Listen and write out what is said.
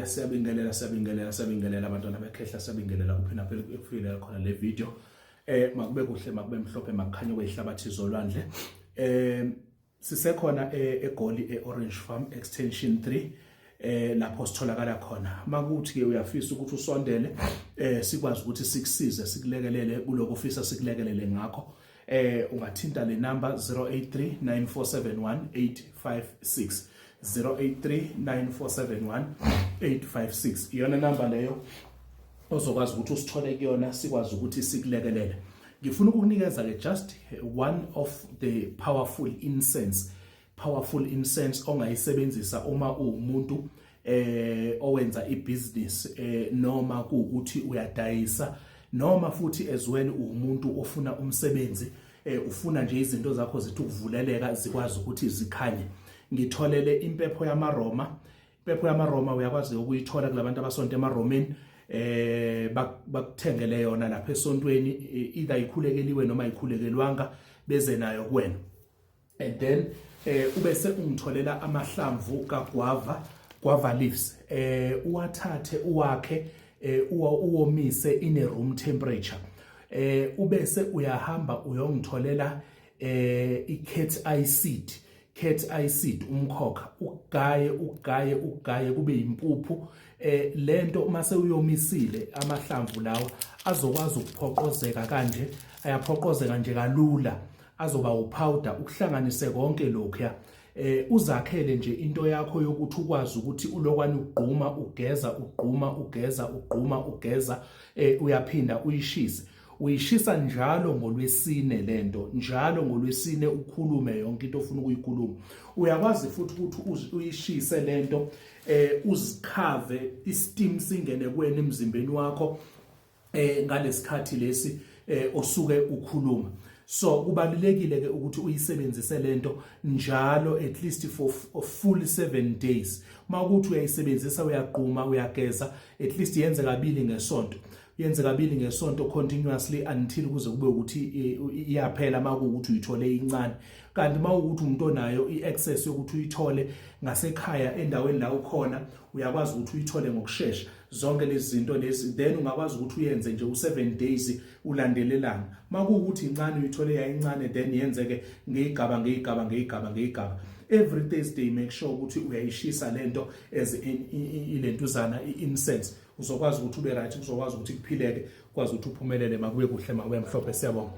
siyabingelela abantwana bekhehla, siyabingelela kuphina phela ekufikela khona le video. Makube kuhle, makube mhlophe, makukhanye kweyihlabathi zolwandle. Sisekhona eGoli eOrange Farm Extension 3 lapho sitholakala khona. Makuthi ke uyafisa ukuthi usondele sikwazi ukuthi sikusize, sikulekelele kuloko ofisa sikulekelele ngakho. Ungathinta le number 083 9471 856 083 9471 856. Iyona number leyo ozokwazi ukuthi usithole kuyona, sikwazi ukuthi sikulekelele. Ngifuna ukukunikeza ke just one of the powerful incense ongayisebenzisa uma uwumuntu owenza ibusiness noma kuukuthi uyadayisa, noma futhi as well umuntu ofuna umsebenzi, ufuna nje izinto zakho zithi ukuvuleleka zikwazi ukuthi zikhanye. Ngitholele impepho yamaRoma. Impepho yamaRoma uyakwazi ukuyithola kulabantu abasonto emaromeni, bakuthengele yona lapha esontweni, either ikhulekeliwe noma ikhulekelwanga, beze nayo kuwena. And then ubese ungitholela amahlamvu guava leaves, uwathathe uwakhe, uwomise in a room temperature. Ubese uyahamba uyongitholela i-cat eye seed, umkhokha, ugaye kube impuphu. Lento mase uyomisile amahlamvu lawa azokwazi ukuphoqozeka kanje, ayaphoqozeka nje kalula, azoba upowder, ukuhlanganise konke lokhu ya. Uzakhele nje into yakho yokuthi ukwazi ukuthi ulokwane ugquma ugeza, uyaphinda uyishise. Uyishisa njalo ngolwesine lento, njalo ngolwesine ukhulume yonke into ofuna ukuyikhuluma. Uyakwazi futhi ukuthi uyishise lento, uzikhave, isteam singene kuwena emzimbeni wakho ngalesikhathi lesi osuke ukhuluma. So kubalulekile ke ukuthi uyisebenzise lento njalo at least for a full 7 days. Makuthi uyayisebenzisa, uyaqhuma, uyageza, at least yenze kabili ngesonto continuously until kuze kube ukuthi iyaphela. Makuthi uyithole incane, kanti mawukuthi umuntu onayo iaccess yokuthi uyithole ngasekhaya endaweni la ukhona, uyakwazi ukuthi uyithole ngokusheshsha zonke lezi zinto lezi. Then ungakwazi ukuthi uyenze nje u7 days ulandelelana. Makuthi incane uyithole yayincane, then yenzeke ngeyigaba. Every Thursday make sure ukuthi uyayishisa lento as ilentuzana incense, uzokwazi ukuthi ube right, uzokwazi ukuthi kuphileke, ukwazi ukuthi uphumelele, makube kuhle, makube mhlophe. Siyabonga.